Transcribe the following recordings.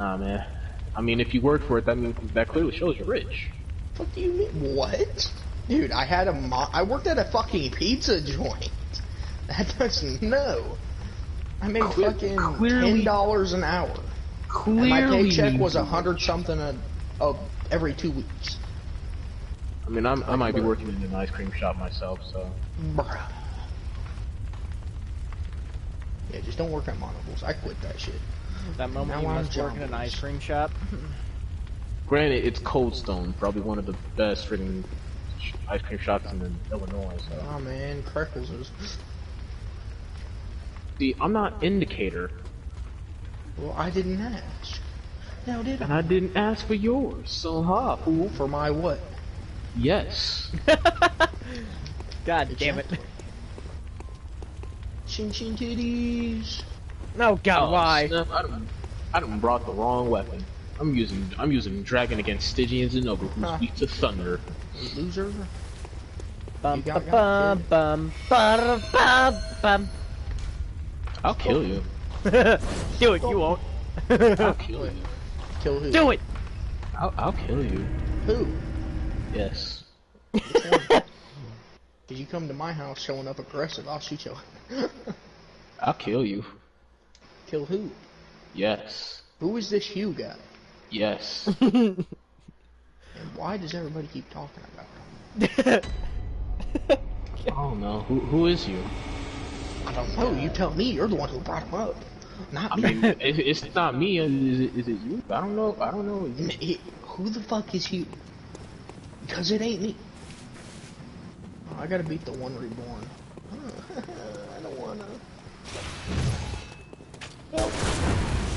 Nah, man. I mean, if you work for it, that clearly shows you're rich. What do you mean? What? Dude, I worked at a fucking pizza joint. That doesn't know. I made fucking $10 an hour. Clearly, and my paycheck was 100 something every 2 weeks. I mean, I might be working in an ice cream shop myself, so. Bruh. Yeah, just don't work at Monocles. I quit that shit. That moment you must work in an ice cream shop. Granted, it's Cold Stone, probably one of the best freaking ice cream shops in Illinois. So. Oh man, Crackles is. See, I'm not indicator. Well, I didn't ask. Now did I? And I didn't ask for yours, so ha, fool. For my what? Yes. God damn it. Chin chin titties. No, God, why? Snap, I done brought the wrong weapon. I'm using Dragon against Stygian Zenova, who's weak to thunder. Loser. Bum bum bum bum bum bum. I'll kill you. Do it, you won't. I'll kill you. Kill who? Do it! I'll kill you. Who? Yes. Did you come to my house showing up aggressive? I'll shoot you. I'll kill you. Kill who? Yes. Who is this Hugh guy? Yes. And why does everybody keep talking about him? I don't know. Who is you? I don't know. You tell me. You're the one who brought him up. Not me. I mean, it's not me. Is it you? I don't know. I don't know. Who the fuck is Hugh? Because it ain't me. Oh, I gotta beat the one reborn. I don't wanna.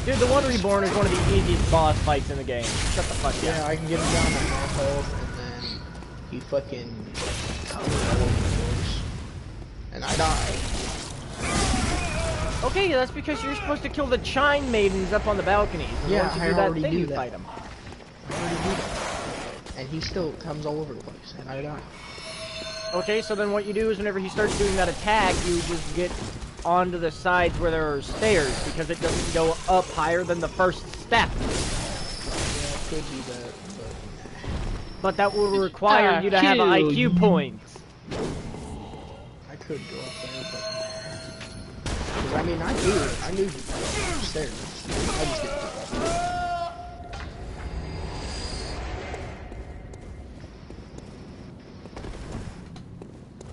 Dude, the one reborn is one of the easiest boss fights in the game. Shut the fuck up. Yeah, I can get him down to half health, and then he fucking comes all over the place, and I die. Okay, that's because you're supposed to kill the Chine Maidens up on the balconies. And Yeah, once you I do that, already then do you that. fight them. I already do that. And he still comes all over the place, and I die. Okay, so then what you do is whenever he starts doing that attack, you just get onto the sides where there are stairs, because it doesn't go up higher than the first step. Yeah, it could be that, But that will require you to have IQ points. I could go up there, but... Because, I mean, I knew you could go up the stairs. I just didn't get that.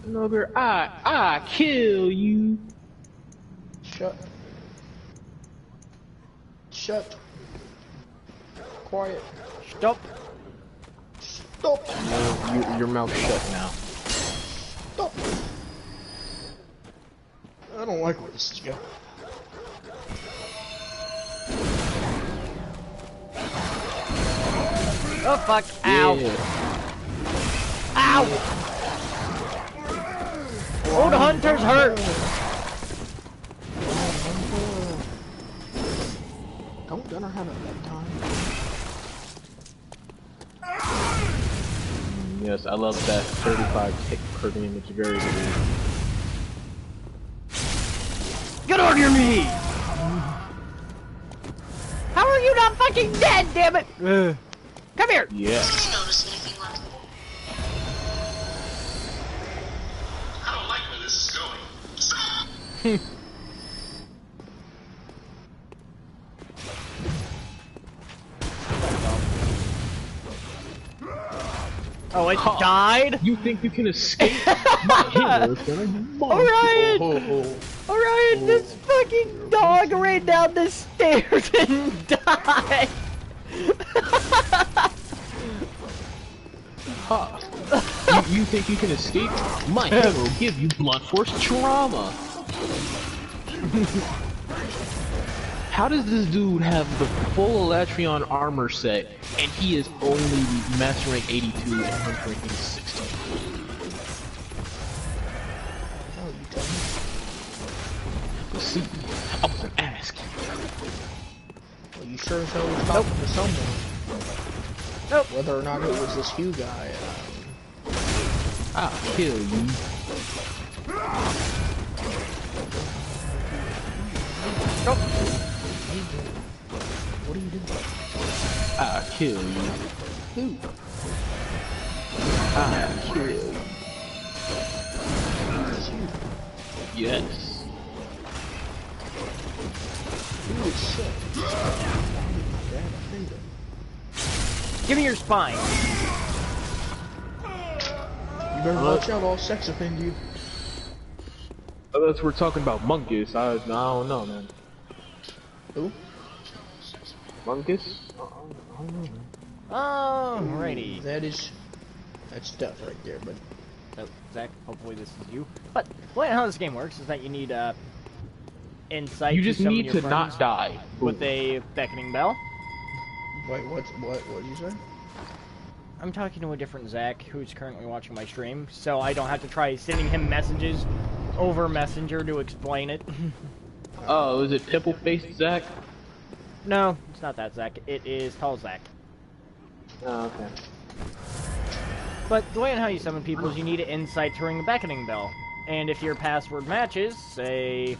Nogger, I kill you. Shut. Quiet. Stop. Stop. No, your mouth shut now. Stop. I don't like where this is going. Oh fuck. Ow. Yeah. Ow. Oh, the hunter's hurt. Don't Gunner have a bedtime? Yes, I love that 35 hit per damage. Very good. Get on your knee. How are you not fucking dead, damn it? Come here. Yeah. I don't like where this is going. Oh, it died? You think you can escape my hammer? Alright! Alright, this fucking dog ran down the stairs and died! You think you can escape? My hammer will give you blunt force trauma. How does this dude have the full Elatrion armor set, and he is only master rank 82 and hunter rank 60? Oh, you tell me. Let's see. I wasn't asking. Well, you sure as hell was talking to someone. Nope. Whether or not it was this Hugh guy, I'll kill you. Nope. What are you doing? I kill you. Who? I kill you. It's you. Yes. You would suck. Bad offender. Give me your spine. You better watch out, I'll sex offend you. Unless we're talking about Mungus, I don't know, man. Who? Mungus? I don't know, man. Alrighty. That's tough right there, but So, Zach, hopefully this is you. But the way how this game works is that you need insight. You just to summon need your to friends not die. with a beckoning bell. wait, what did you say? I'm talking to a different Zach who's currently watching my stream, so I don't have to try sending him messages over Messenger to explain it. Oh, is it pimple-faced Zach? No, it's not that Zach. It is Tall Zach. Oh, okay. But the way on how you summon people is you need an insight to ring the beckoning bell. And if your password matches, say,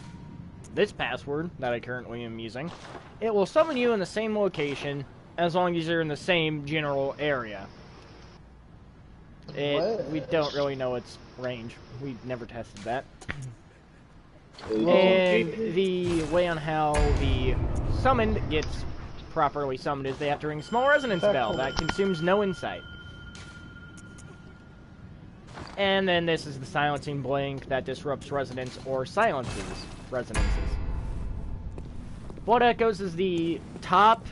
this password that I currently am using, it will summon you in the same location as long as you're in the same general area. We don't really know its range. We've never tested that. And the way on how the summoned gets properly summoned is they have to ring a small resonance bell that consumes no insight. And then this is the silencing blink that disrupts resonance or silences resonances. Blood Echoes is the top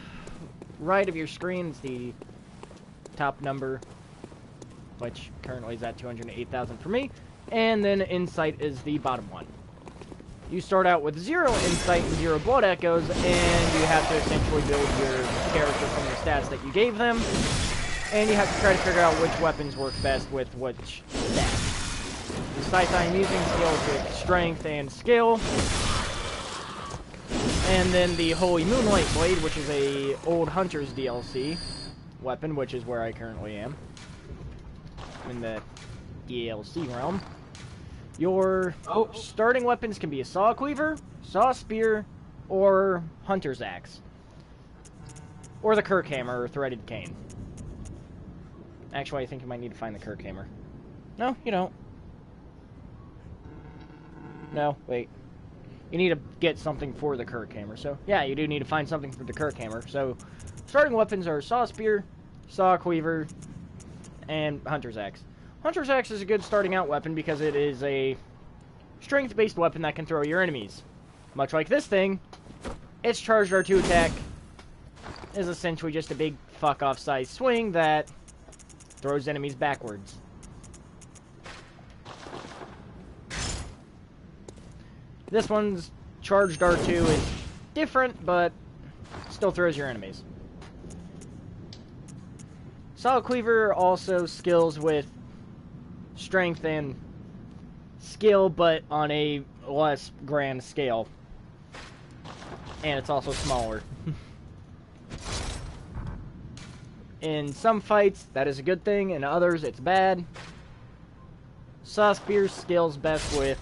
right of your screen. It's the top number, which currently is at 208,000 for me. And then Insight is the bottom one. You start out with 0 Insight and 0 Blood Echoes, and you have to essentially build your character from the stats that you gave them. And you have to try to figure out which weapons work best with which stats. The scythe I'm using scales with strength and skill. And then the Holy Moonlight Blade, which is a old Hunter's DLC weapon, which is where I currently am. In the DLC realm. Your starting weapons can be a Saw Cleaver, Saw Spear, or Hunter's Axe. Or the Kirk Hammer or Threaded Cane. Actually, I think you might need to find the Kirk Hammer. No, you don't. No, wait. You need to get something for the Kirk Hammer. So, yeah, you do need to find something for the Kirk Hammer. So, starting weapons are Saw Spear, Saw Cleaver, and Hunter's Axe. Hunter's Axe is a good starting out weapon because it is a strength-based weapon that can throw your enemies. Much like this thing, its charged R2 attack is essentially just a big fuck-off size swing that throws enemies backwards. This one's charged R2 is different, but still throws your enemies. Saw Cleaver also skills with strength and skill, but on a less grand scale. And it's also smaller. In some fights, that is a good thing. In others, it's bad. Saw Spear scales best with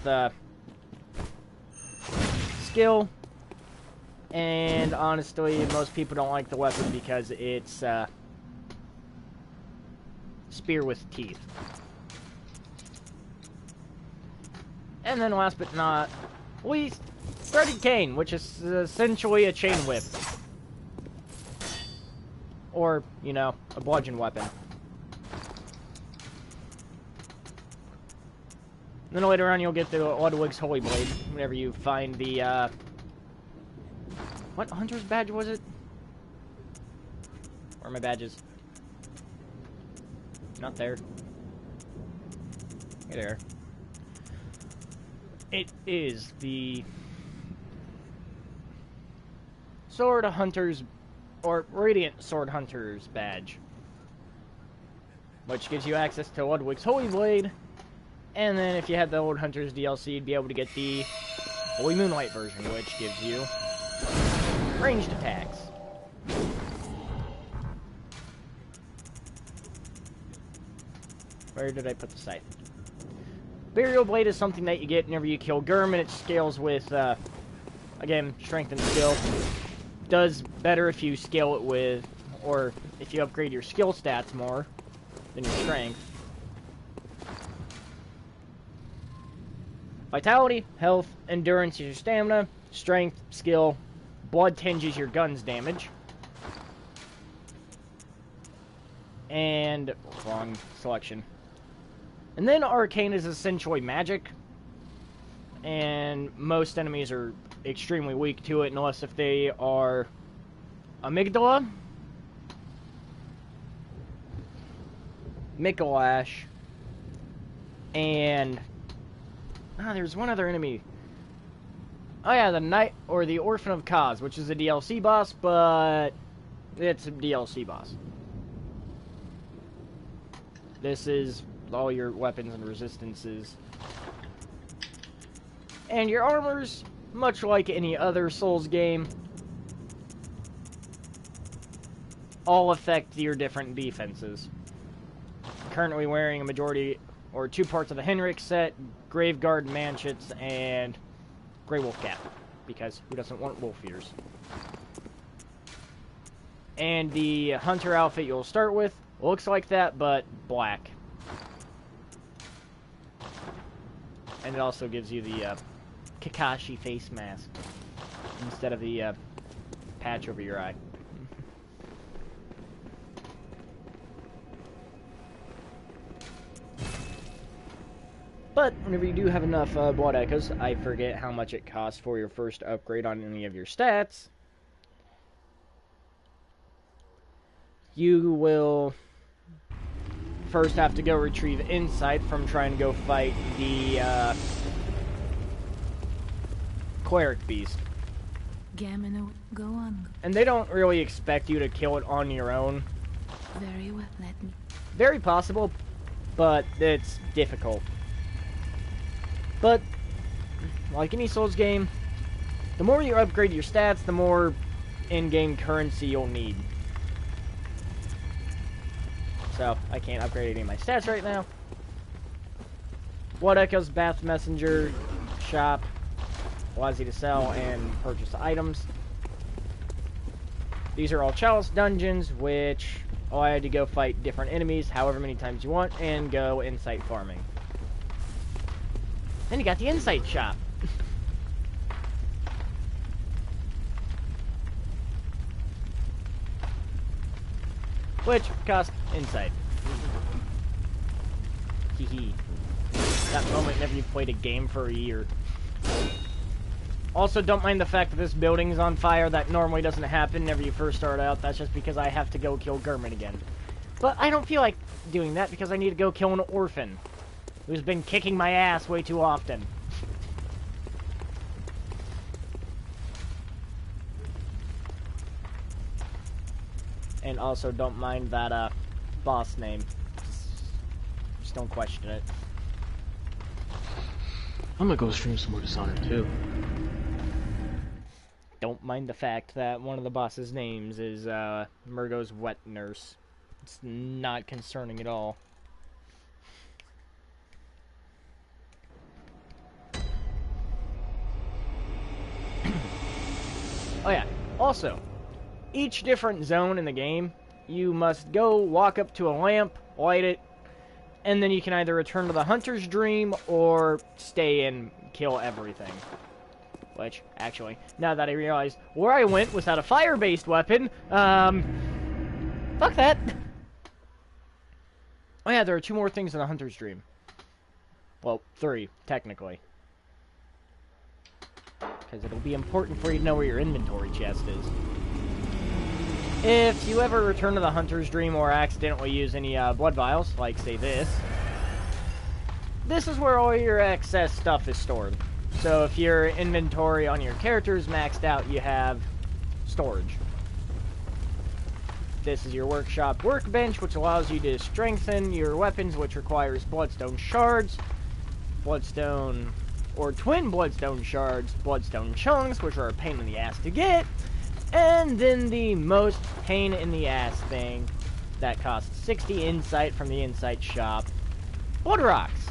skill. And honestly, most people don't like the weapon because it's spear with teeth. And then last but not least, Threaded Cane, which is essentially a chain whip. Or, you know, a bludgeon weapon. And then later on you'll get the Ludwig's Holy Blade, whenever you find the, what Hunter's badge was it? Where are my badges? Not there. Hey there. It is the Sword Hunter's, or Radiant Sword Hunter's badge, which gives you access to Ludwig's Holy Blade, and then if you had the old Hunter's DLC, you'd be able to get the Holy Moonlight version, which gives you ranged attacks. Where did I put the scythe? Burial Blade is something that you get whenever you kill Gurm, and it scales with, again, strength and skill. does better if you scale it with, or if you upgrade your skill stats more than your strength. Vitality, health, endurance is your stamina, strength, skill, blood tinges your gun's damage. And wrong selection. And then arcane is essentially magic, and most enemies are extremely weak to it unless if they are amygdala, Mikolash, and there's one other enemy. Oh yeah, the Knight or the Orphan of Kaz, which is a DLC boss, but it's a DLC boss. This is all your weapons and resistances. And your armors, much like any other Souls game, all affect your different defenses. I'm currently wearing a majority, or 2 parts of the Henrik set, Graveguard Manchets, and Grey Wolf Cap, because who doesn't want wolf ears? And the Hunter outfit you'll start with looks like that, but black. And it also gives you the Kakashi face mask instead of the patch over your eye. But whenever you do have enough blood echoes, I forget how much it costs for your first upgrade on any of your stats. You will first have to go retrieve insight from trying to go fight the cleric beast. Gamino, go on. And they don't really expect you to kill it on your own. Very well, let me. Very possible, but it's difficult. But, like any Souls game, the more you upgrade your stats, the more in-game currency you'll need. So, I can't upgrade any of my stats right now. Blood Echoes, Bath Messenger, Shop, allows you to sell and purchase items. These are all Chalice dungeons, which allow you to go fight different enemies however many times you want, and go insight farming. Then you got the Insight Shop. Which cost insight. Hee. That moment whenever you've played a game for a year. Also, don't mind the fact that this building's on fire. That normally doesn't happen whenever you first start out. That's just because I have to go kill Gurman again. But I don't feel like doing that because I need to go kill an orphan who's been kicking my ass way too often. And also, don't mind that boss name. Just don't question it. I'm gonna go stream some more Dishonored too. Don't mind the fact that one of the boss's names is Murgo's Wet Nurse. It's not concerning at all. Oh yeah, also, each different zone in the game, you must go walk up to a lamp, light it, and then you can either return to the Hunter's Dream or stay and kill everything. Which, actually, now that I realize where I went without a fire-based weapon, fuck that. Oh yeah, there are 2 more things in the Hunter's Dream. Well, 3, technically. Because it'll be important for you to know where your inventory chest is. If you ever return to the Hunter's Dream or accidentally use any blood vials, like, say, this is where all your excess stuff is stored. So if your inventory on your character is maxed out, you have storage. This is your workshop workbench, which allows you to strengthen your weapons, which requires bloodstone shards, bloodstone or twin bloodstone shards, bloodstone chunks, which are a pain in the ass to get, and then the most pain in the ass thing that costs 60 insight from the Insight Shop, Blood Rocks.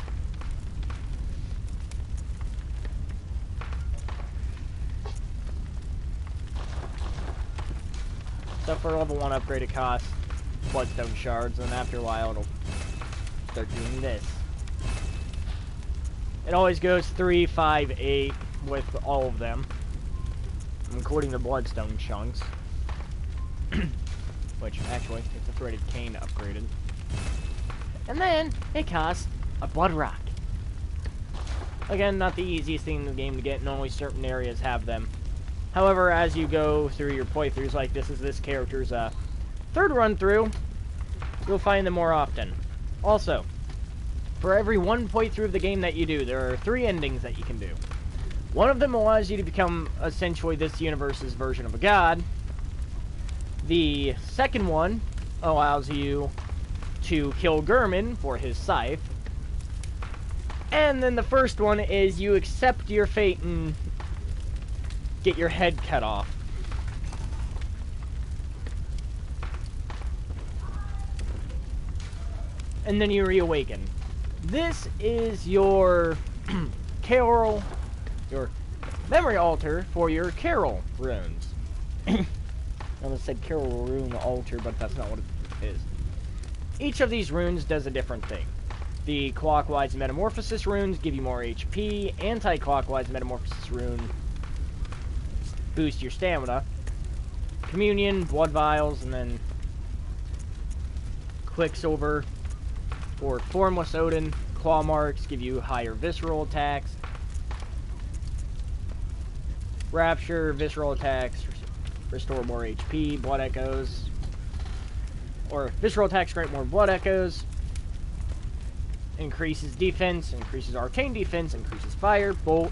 So for level 1 upgrade it costs bloodstone shards, and after a while it'll start doing this. It always goes 3, 5, 8 with all of them, including the bloodstone chunks. Which, actually, it's a threaded cane upgraded. And then, it costs a blood rock. Again, not the easiest thing in the game to get, and only certain areas have them. However, as you go through your playthroughs, like this is this character's third run-through, you'll find them more often. Also, for every one playthrough of the game that you do, there are 3 endings that you can do. One of them allows you to become, essentially, this universe's version of a god. The second one allows you to kill Gurman for his scythe. And then the first one is you accept your fate and get your head cut off. And then you reawaken. This is your Carol, your memory altar for your Carol runes. I almost said Carol rune altar, but that's not what it is. Each of these runes does a different thing. The clockwise metamorphosis runes give you more HP. Anti-clockwise metamorphosis rune boost your stamina. Communion, blood vials, and then Quicksilver or Formless Odin. Claw marks give you higher visceral attacks. Rapture, visceral attacks restore more HP. Blood echoes, or visceral attacks grant more blood echoes. Increases defense, increases arcane defense, increases fire, bolt,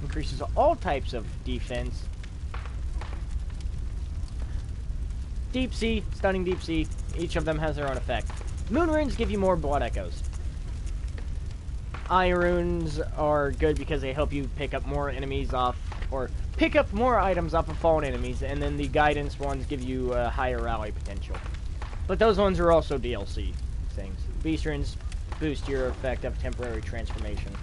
increases all types of defense. Deep Sea, Stunning Deep Sea, each of them has their own effect. Moon runes give you more blood echoes. Eye runes are good because they help you pick up more enemies off, or pick up more items off of fallen enemies, and then the guidance ones give you a higher rally potential. But those ones are also DLC things. Beast runes boost your effect of temporary transformation.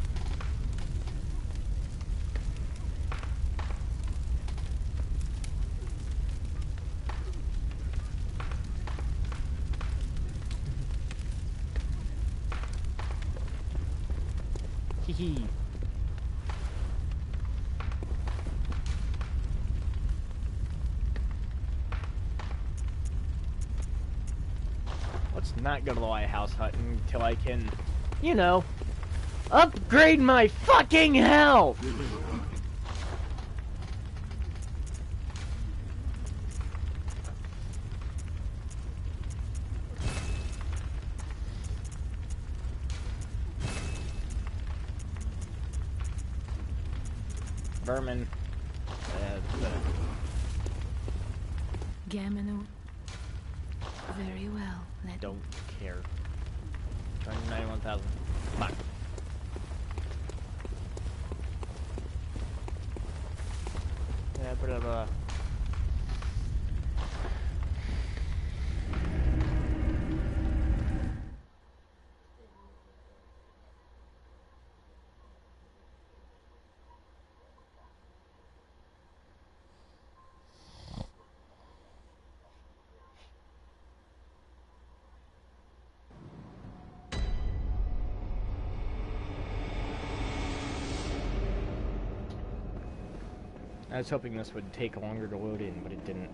Hee. Let's not go to the Lighthouse Hut until I can, you know, upgrade my fucking health! Vermin. Gamino. Very well. Don't care. 291,000. Come on. Yeah, put it up. I was hoping this would take longer to load in, but it didn't.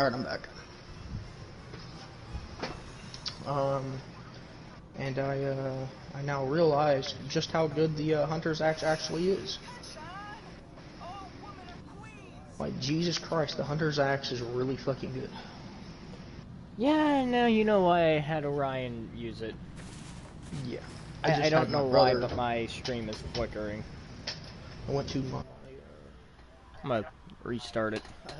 Alright, I'm back. And I now realize just how good the Hunter's Axe actually is. Like, Jesus Christ, the Hunter's Axe is really fucking good. Yeah, now you know why I had Orion use it. Yeah. I don't know why, but my stream is flickering. I went to my... I'm gonna restart it.